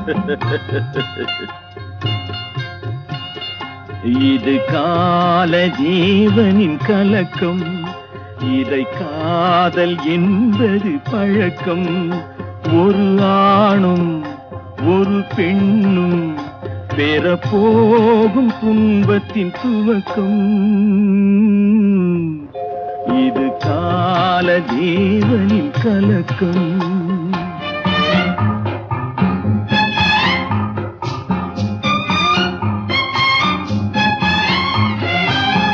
இது கால ஜீவனின் கலக்கம், இதை காதல் என்பது பழக்கம். ஒரு ஆணும் ஒரு பெண்ணும் பெறப்போகும் துன்பத்தின் துவக்கம். இது கால ஜீவனின் கலக்கம்.